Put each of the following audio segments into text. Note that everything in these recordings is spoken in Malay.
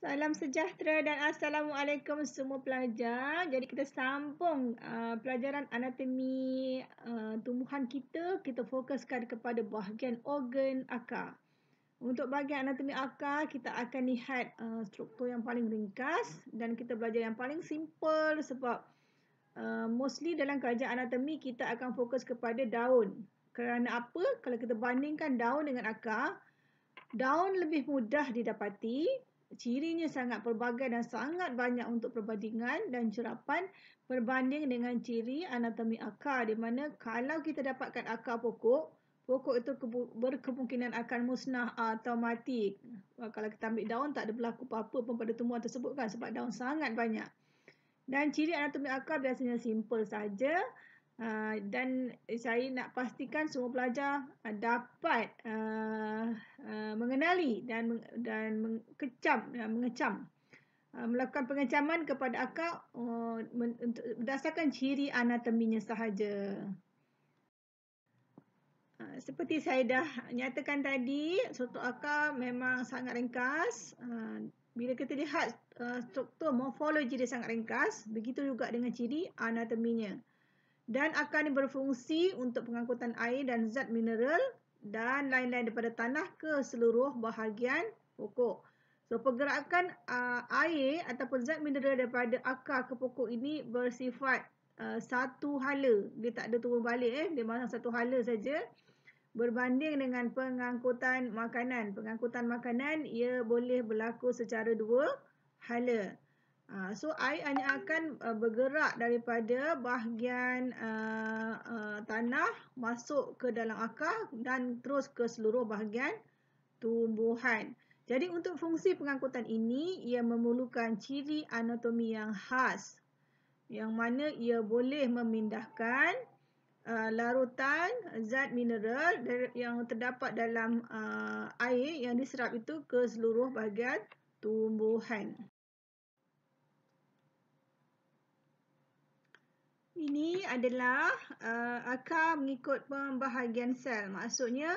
Salam sejahtera dan Assalamualaikum semua pelajar. Jadi kita sambung pelajaran anatomi tumbuhan kita. Kita fokuskan kepada bahagian organ akar. Untuk bahagian anatomi akar, kita akan lihat struktur yang paling ringkas dan kita belajar yang paling simple sebab mostly dalam kajian anatomi kita akan fokus kepada daun. Kerana apa? Kalau kita bandingkan daun dengan akar, daun lebih mudah didapati, cirinya sangat pelbagai dan sangat banyak untuk perbandingan dan curapan berbanding dengan ciri anatomi akar, di mana kalau kita dapatkan akar pokok, pokok itu berkemungkinan akan musnah atau mati. Kalau kita ambil daun, tak ada berlaku apa-apa pun pada tumbuhan tersebut kan, sebab daun sangat banyak. Dan ciri anatomi akar biasanya simple saja. Dan saya nak pastikan semua pelajar dapat mengenali dan mengecam melakukan pengecaman kepada akar berdasarkan ciri anatominya sahaja. Seperti saya dah nyatakan tadi, struktur akar memang sangat ringkas. Bila kita lihat struktur morfologi dia sangat ringkas, begitu juga dengan ciri anatominya. Dan akan berfungsi untuk pengangkutan air dan zat mineral dan lain-lain daripada tanah ke seluruh bahagian pokok. So, pergerakan air ataupun zat mineral daripada akar ke pokok ini bersifat satu hala. Dia tak ada turun balik. Dia macam satu hala saja. Berbanding dengan pengangkutan makanan. Pengangkutan makanan ia boleh berlaku secara dua hala. So, air hanya akan bergerak daripada bahagian tanah masuk ke dalam akar dan terus ke seluruh bahagian tumbuhan. Jadi, untuk fungsi pengangkutan ini, ia memerlukan ciri anatomi yang khas, yang mana ia boleh memindahkan larutan zat mineral yang terdapat dalam air yang diserap itu ke seluruh bahagian tumbuhan. Ini adalah akar mengikut pembahagian sel. Maksudnya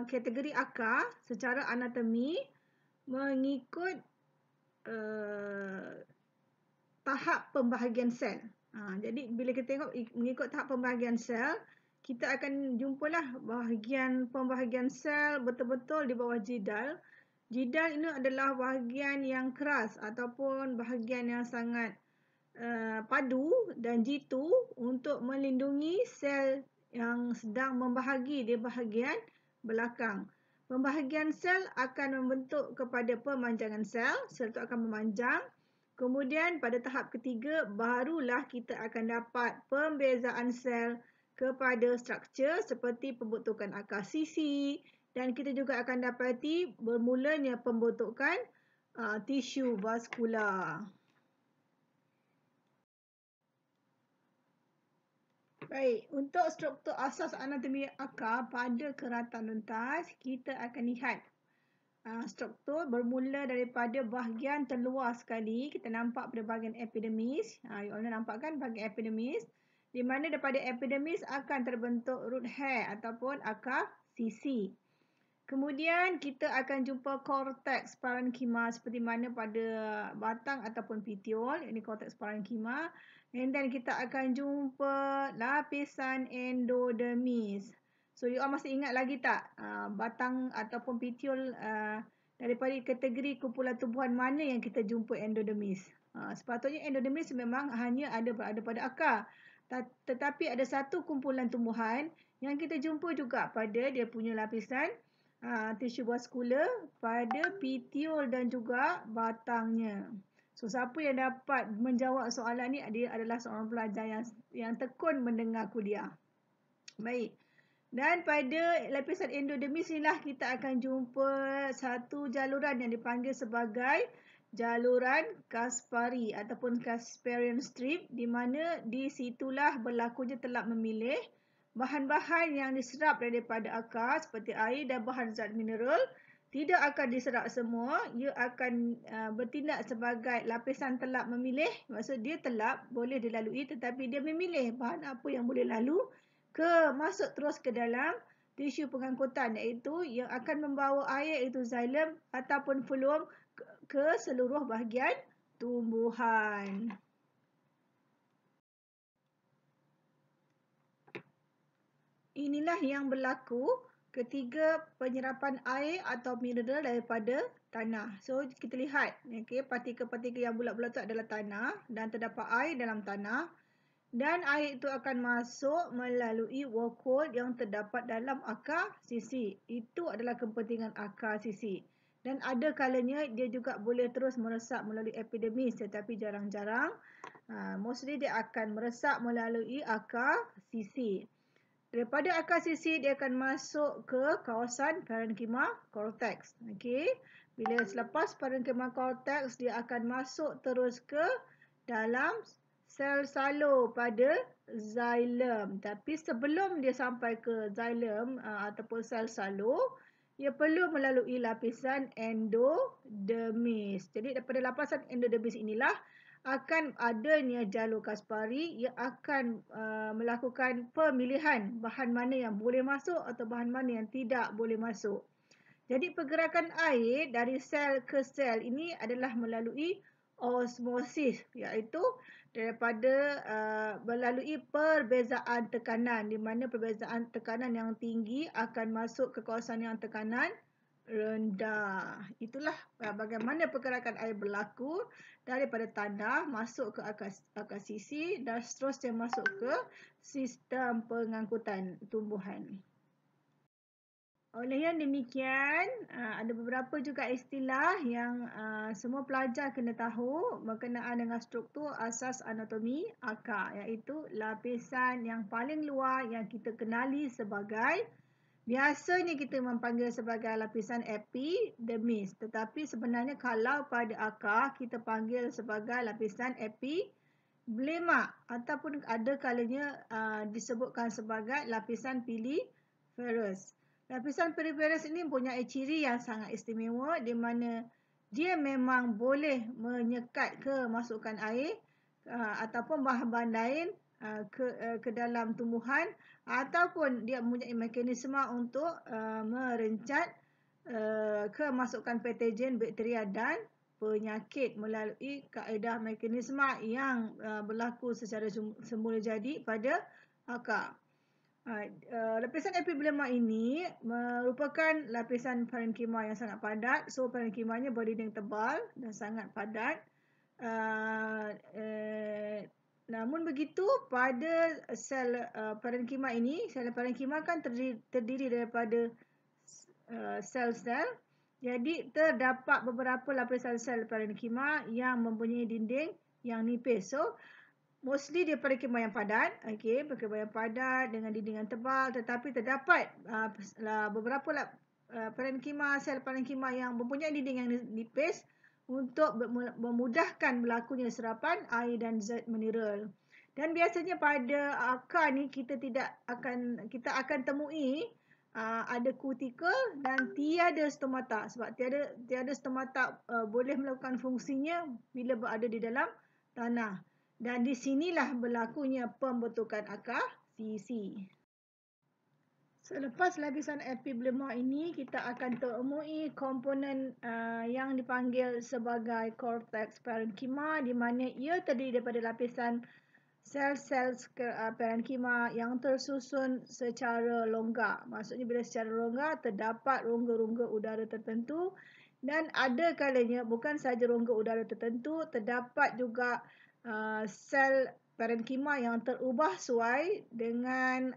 kategori akar secara anatomi mengikut tahap pembahagian sel. Jadi bila kita tengok mengikut tahap pembahagian sel, kita akan jumpalah pembahagian sel betul-betul di bawah jidal. Jidal ini adalah bahagian yang keras ataupun bahagian yang sangat padu dan jitu untuk melindungi sel yang sedang membahagi di bahagian belakang. Pembahagian sel akan membentuk kepada pemanjangan sel. Sel itu akan memanjang. Kemudian pada tahap ketiga barulah kita akan dapat pembezaan sel kepada struktur seperti pembentukan akar sisi, dan kita juga akan dapati bermulanya pembentukan tisu vaskular. Baik, untuk struktur asas anatomi akar pada keratan rentas, kita akan lihat struktur bermula daripada bahagian terluar sekali. Kita nampak pada bahagian epidermis. You all nampak kan bahagian epidermis, di mana daripada epidermis akan terbentuk root hair ataupun akar sisi. Kemudian kita akan jumpa cortex parenchyma seperti mana pada batang ataupun petiole. Ini cortex parenchyma. And then kita akan jumpa lapisan endodermis. So, you all masih ingat lagi tak batang ataupun petiole daripada kategori kumpulan tumbuhan mana yang kita jumpa endodermis? Sepatutnya endodermis memang hanya berada pada akar. Tetapi ada satu kumpulan tumbuhan yang kita jumpa juga pada dia punya lapisan tisu vaskular pada petiole dan juga batangnya. So, siapa yang dapat menjawab soalan ni, dia adalah seorang pelajar yang tekun mendengar kuliah. Baik. Dan pada lapisan endodermis inilah kita akan jumpa satu jaluran yang dipanggil sebagai jaluran Kaspari ataupun Casparian strip, di mana di situlah berlakunya telap memilih bahan-bahan yang diserap daripada akar seperti air dan bahan zat mineral. Tidak akan diserap semua, ia akan bertindak sebagai lapisan telap memilih. Maksud dia telap boleh dilalui, tetapi dia memilih bahan apa yang boleh lalu masuk terus ke dalam tisu pengangkutan iaitu yang akan membawa air iaitu xilem ataupun fluom ke seluruh bahagian tumbuhan. Inilah yang berlaku ketika penyerapan air atau mineral daripada tanah. So, kita lihat, okay, partikel-partikel yang bulat-bulat itu adalah tanah dan terdapat air dalam tanah. Dan air itu akan masuk melalui wall yang terdapat dalam akar sisi. Itu adalah kepentingan akar sisi. Dan ada kalanya dia juga boleh terus meresap melalui epidermis, tetapi jarang-jarang. Mostly dia akan meresap melalui akar sisi. Daripada akar sisi, dia akan masuk ke kawasan parenchyma cortex. Okay. Bila selepas parenchyma cortex, dia akan masuk terus ke dalam sel salo pada xilem. Tapi sebelum dia sampai ke xilem ataupun sel salo, ia perlu melalui lapisan endodermis. Jadi daripada lapisan endodermis inilah akan adanya jalur Kaspari yang akan melakukan pemilihan bahan mana yang boleh masuk atau bahan mana yang tidak boleh masuk. Jadi pergerakan air dari sel ke sel ini adalah melalui osmosis, iaitu daripada melalui perbezaan tekanan, di mana perbezaan tekanan yang tinggi akan masuk ke kawasan yang tekanan rendah. Itulah bagaimana pergerakan air berlaku daripada tanah masuk ke akar sisi dan seterusnya masuk ke sistem pengangkutan tumbuhan. Oleh yang demikian, ada beberapa juga istilah yang semua pelajar kena tahu berkenaan dengan struktur asas anatomi akar, iaitu lapisan yang paling luar yang kita kenali sebagai, biasanya kita memanggil sebagai lapisan epidermis, tetapi sebenarnya kalau pada akar kita panggil sebagai lapisan epiblema ataupun ada kalanya disebutkan sebagai lapisan piliferous. Lapisan piliferous ini mempunyai ciri yang sangat istimewa di mana dia memang boleh menyekat kemasukan air ataupun bahan-bahan lain ke dalam tumbuhan, ataupun dia mempunyai mekanisme untuk merencat kemasukan patogen, bakteria dan penyakit melalui kaedah mekanisme yang berlaku secara semula jadi pada akar. Lapisan epiblema ini merupakan lapisan parenchyma yang sangat padat. So parenchymanya berdinding tebal dan sangat padat. Namun begitu, pada sel parenchyma ini, sel parenchyma kan terdiri daripada sel-sel. Jadi terdapat beberapa lapisan sel parenchyma yang mempunyai dinding yang nipis. So mostly dia parenchyma yang padat, okey, parenchyma yang padat dengan dinding yang tebal, tetapi terdapat beberapa parenchyma, sel parenchyma yang mempunyai dinding yang nipis untuk memudahkan berlakunya serapan air dan zat mineral. Dan biasanya pada akar ni kita akan temui ada kutikel dan tiada stomata, sebab tiada stomata boleh melakukan fungsinya bila berada di dalam tanah. Dan di sinilah berlakunya pembentukan akar sisi. Selepas lapisan epiblema ini, kita akan temui komponen yang dipanggil sebagai cortex parenchyma, di mana ia terdiri daripada lapisan sel-sel parenchyma yang tersusun secara longgar. Maksudnya bila secara longgar terdapat rongga-rongga udara tertentu, dan ada kalanya bukan sahaja rongga udara tertentu, terdapat juga sel parenchyma yang terubah suai dengan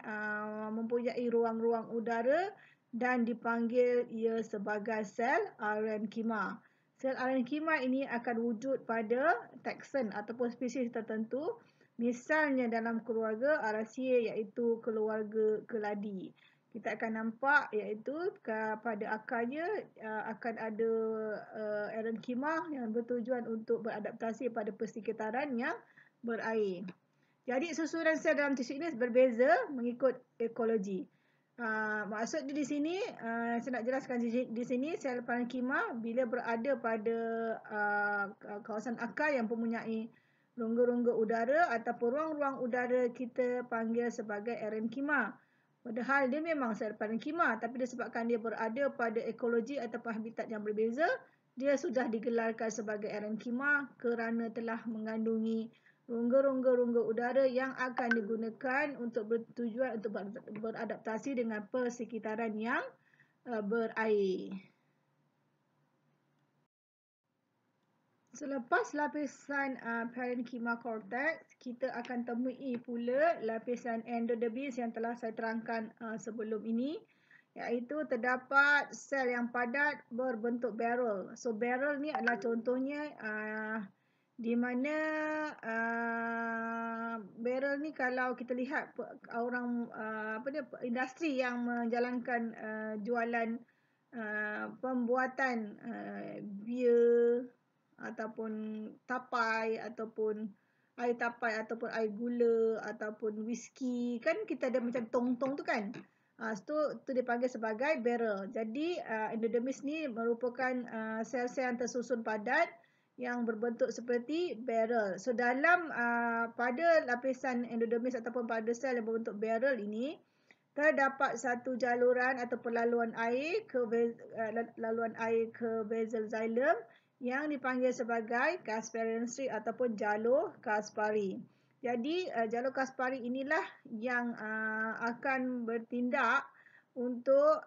mempunyai ruang-ruang udara dan dipanggil ia sebagai sel arenchyma. Sel arenchyma ini akan wujud pada taxon ataupun spesies tertentu, misalnya dalam keluarga Araceae iaitu keluarga keladi. Kita akan nampak iaitu pada akarnya akan ada arenchyma yang bertujuan untuk beradaptasi pada persekitaran yang berair. Jadi susunan sel dalam tisu ini berbeza mengikut ekologi. Maksudnya di sini, saya nak jelaskan di sini sel parenchyma bila berada pada kawasan akar yang mempunyai rongga-rongga udara ataupun ruang-ruang udara kita panggil sebagai arenchyma. Padahal dia memang sel parenkima, tapi disebabkan dia berada pada ekologi atau habitat yang berbeza, dia sudah digelarkan sebagai parenkima kerana telah mengandungi rongga-rongga udara yang akan digunakan untuk bertujuan untuk beradaptasi dengan persekitaran yang berair. Selepas lapisan parenkima cortex, kita akan temui pula lapisan endodermis yang telah saya terangkan sebelum ini, iaitu terdapat sel yang padat berbentuk barrel. So barrel ni adalah contohnya di mana barrel ni kalau kita lihat orang industri yang menjalankan jualan pembuatan beer ataupun tapai ataupun air tapai ataupun air gula ataupun whisky, kan kita ada macam tong-tong tu kan. Tu dipanggil sebagai barrel. Jadi endodermis ni merupakan sel-sel yang tersusun padat yang berbentuk seperti barrel. So dalam pada lapisan endodermis ataupun pada sel yang berbentuk barrel ini terdapat satu jaluran atau laluan air ke basal xylem yang dipanggil sebagai Kasparian Street ataupun jalur Kaspari. Jadi jalur Kaspari inilah yang akan bertindak untuk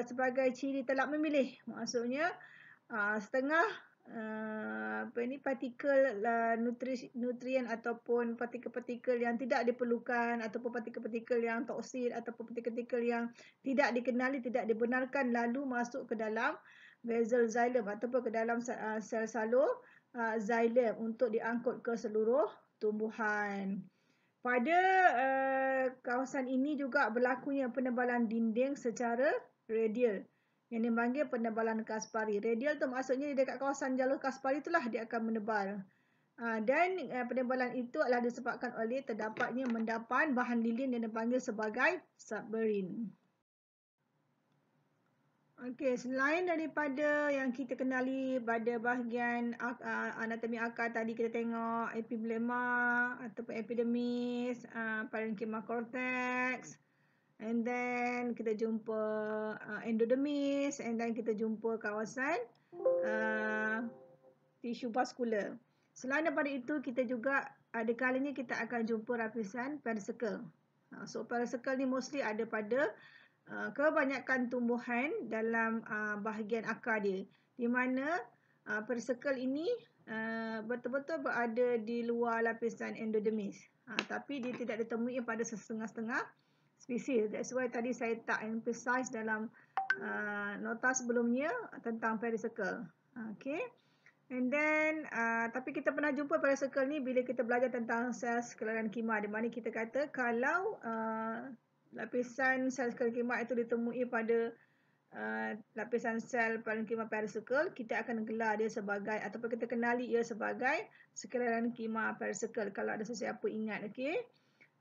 sebagai ciri telak memilih. Maksudnya setengah partikel nutrien ataupun partikel-partikel yang tidak diperlukan ataupun partikel-partikel yang toksin ataupun partikel-partikel yang tidak dikenali, tidak dibenarkan lalu masuk ke dalam basal xylem ataupun ke dalam sel salur xylem untuk diangkut ke seluruh tumbuhan. Pada kawasan ini juga berlakunya penebalan dinding secara radial yang dipanggil penebalan Kaspari. Radial tu maksudnya dekat kawasan jalur Kaspari itulah dia akan menebal. Dan penebalan itu adalah disebabkan oleh terdapatnya mendapan bahan lilin yang dipanggil sebagai submarine. Okey, selain daripada yang kita kenali pada bahagian anatomi akar tadi kita tengok epiblema ataupun epidermis, parenkima cortex, and then kita jumpa endodermis, and then kita jumpa kawasan tisu vaskular. Selain daripada itu, kita juga ada kalanya kita akan jumpa lapisan pericycle. So pericycle ni mostly ada pada kebanyakan tumbuhan dalam bahagian akar dia, di mana pericycle ini betul-betul berada di luar lapisan endodermis, tapi dia tidak ditemui pada setengah-setengah spesies. That's why tadi saya tak emphasize dalam nota sebelumnya tentang pericycle. Okay. And then tapi kita pernah jumpa pericycle ni bila kita belajar tentang sel sklerenkima, di mana kita kata kalau lapisan sel sklerenkima itu ditemui pada lapisan sel parenkima pericycle, kita akan gelar dia sebagai ataupun kita kenali ia sebagai sklerenkima pericycle kalau ada sesiapa ingat. Okay.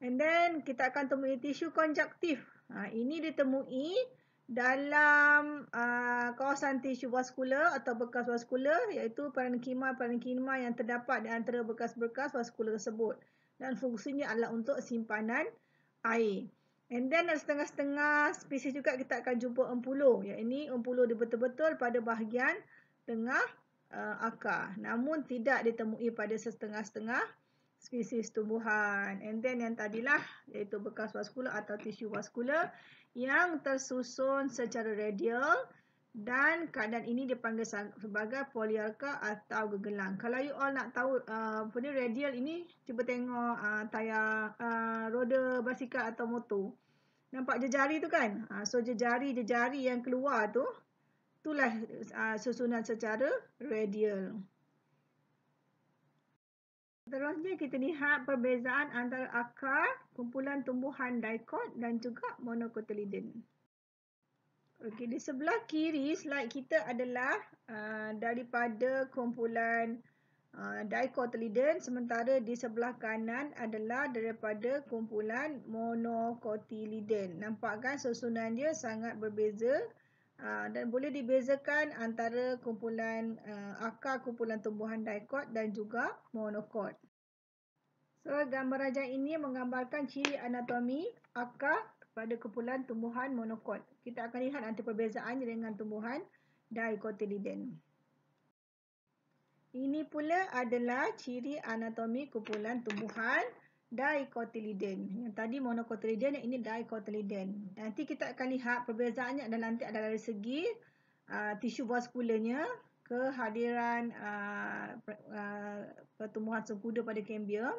And then kita akan temui tisu konjaktif. Ini ditemui dalam kawasan tisu vaskular atau bekas vaskular, iaitu parenkima yang terdapat di antara bekas-bekas vaskular tersebut, dan fungsinya adalah untuk simpanan air. And then setengah-setengah spesies juga kita akan jumpa empulo. Ini empulo dia betul-betul pada bahagian tengah akar, namun tidak ditemui pada setengah-setengah spesies tumbuhan. And then yang tadilah iaitu bekas vaskular atau tisu vaskular yang tersusun secara radial, dan keadaan ini dipanggil sebagai polyarca atau gegelang. Kalau you all nak tahu radial ini, cuba tengok tayar roda basikal atau motor. Nampak jejari tu kan? So jejari yang keluar tu, itulah susunan secara radial. Seterusnya kita lihat perbezaan antara akar kumpulan tumbuhan dicot dan juga monocotyledon. Okey, di sebelah kiri slide kita adalah daripada kumpulan dicotyledon, sementara di sebelah kanan adalah daripada kumpulan monocotyledon. Nampak kan susunan dia sangat berbeza dan boleh dibezakan antara kumpulan akar kumpulan tumbuhan dicot dan juga monocot. So gambar rajah ini menggambarkan ciri anatomi akar pada kumpulan tumbuhan monokot. Kita akan lihat nanti perbezaannya dengan tumbuhan dicotyledon. Ini pula adalah ciri anatomi kumpulan tumbuhan dicotyledon. Yang tadi monocotyledon, yang ini dicotyledon. Nanti kita akan lihat perbezaannya adalah nanti adalah dari segi tisu vaskularnya, kehadiran pertumbuhan sekuda pada cambium.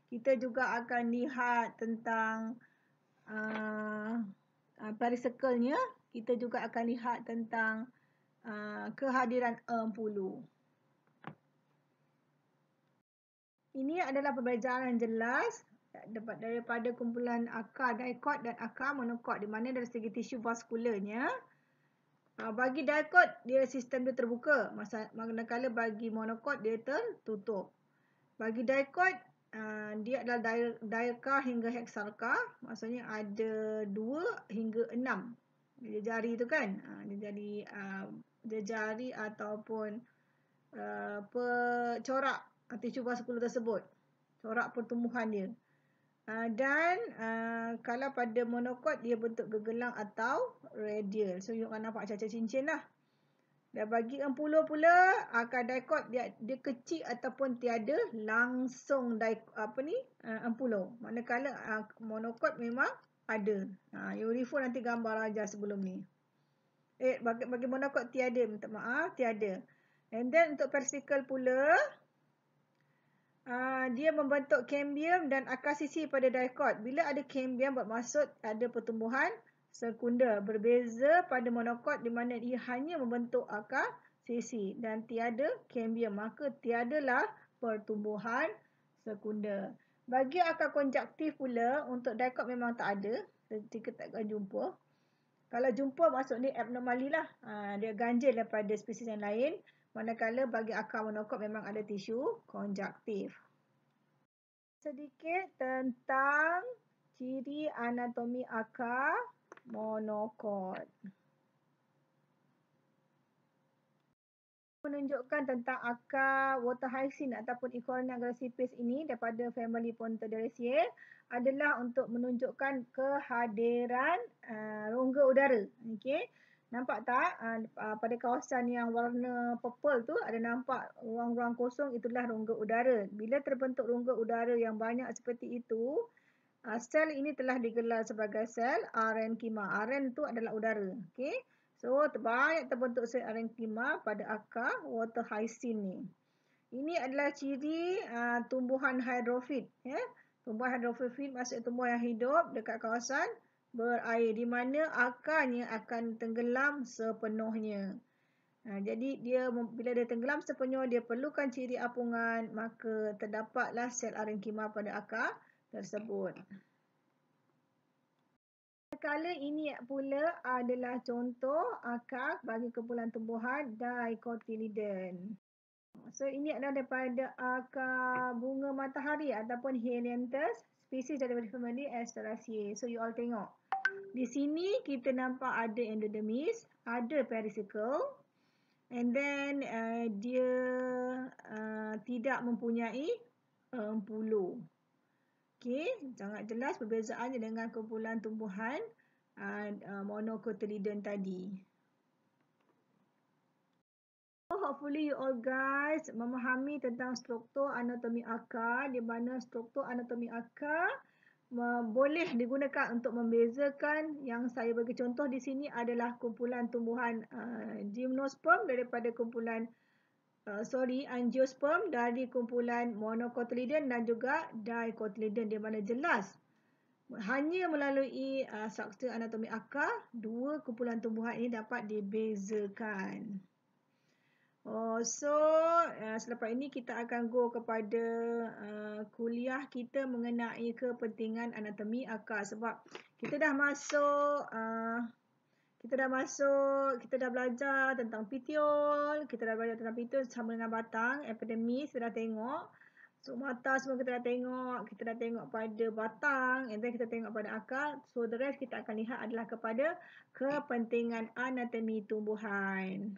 Kita juga akan lihat tentang pericycle-nya. Kita juga akan lihat tentang kehadiran empulu. Ini adalah perbezaan yang jelas daripada kumpulan akar dicot dan akar monokot, di mana dari segi tisu vaskularnya, bagi dicot dia sistem dia terbuka, manakala bagi monokot dia tertutup. Bagi dicot dia adalah diarka hingga hexarka, maksudnya ada 2 hingga 6 jari tu kan. Jari ataupun corak tisu vaskular tersebut, corak pertumbuhan dia. Dan kalau pada monokot dia bentuk gegelang atau radial. So you akan nampak macam cincin lah. Dan bagi empulu pula, akar dicot dia kecil ataupun tiada langsung empulu. Manakala monokot memang ada. You refer nanti gambar aja sebelum ni. Bagi monokot tiada, minta maaf, tiada. And then untuk pericycle pula, dia membentuk cambium dan akar sisi pada dicot. Bila ada cambium bermaksud ada pertumbuhan sekunder. Berbeza pada monokot di mana ia hanya membentuk akar sisi dan tiada cambium. Maka tiadalah pertumbuhan sekunder. Bagi akar konjaktif pula, untuk dicot memang tak ada. Kita tak akan jumpa. Kalau jumpa maksud ni abnormali lah. Dia ganjil daripada spesies yang lain. Manakala bagi akar monokot memang ada tisu konjaktif. Sedikit tentang ciri anatomi akar monokot. Menunjukkan tentang akar water hyacinth ataupun Ecornia aggressipes ini daripada family Pontoderaceae adalah untuk menunjukkan kehadiran rongga udara. Okey. Nampak tak pada kawasan yang warna purple tu ada nampak ruang-ruang kosong, itulah rongga udara. Bila terbentuk rongga udara yang banyak seperti itu, sel ini telah digelar sebagai sel arenkima. Aren tu adalah udara. Okey. So banyak terbentuk sel arenkima pada akar water hyacinth ni. Ini adalah ciri tumbuhan hydrophyte. Tumbuhan hydrophyte maksudnya tumbuhan yang hidup dekat kawasan berair, di mana akarnya akan tenggelam sepenuhnya. Jadi bila dia tenggelam sepenuhnya, dia perlukan ciri apungan, maka terdapatlah sel arenkima pada akar tersebut. Kala ini pula adalah contoh akar bagi kumpulan tumbuhan dicotyledon. So ini adalah daripada akar bunga matahari ataupun Helianthus, spesies daripada family Asteraceae. So you all tengok. Di sini kita nampak ada endodermis, ada pericycle, and then dia tidak mempunyai empulu. Okey, sangat jelas perbezaannya dengan kumpulan tumbuhan monocotyledon tadi. So hopefully you all guys memahami tentang struktur anatomi akar, di mana struktur anatomi akar boleh digunakan untuk membezakan. Yang saya bagi contoh di sini adalah kumpulan tumbuhan gymnosperm daripada kumpulan angiosperm dari kumpulan monocotyledon dan juga dicotyledon, di mana jelas hanya melalui struktur anatomi akar, dua kumpulan tumbuhan ini dapat dibezakan. Selepas ini kita akan go kepada kuliah kita mengenai kepentingan anatomi akar, sebab kita dah belajar tentang petiole, kita dah belajar tentang petiole sama dengan batang, epidermis kita dah tengok. So mata semua kita dah tengok pada batang, and then kita tengok pada akar. So the rest kita akan lihat adalah kepada kepentingan anatomi tumbuhan.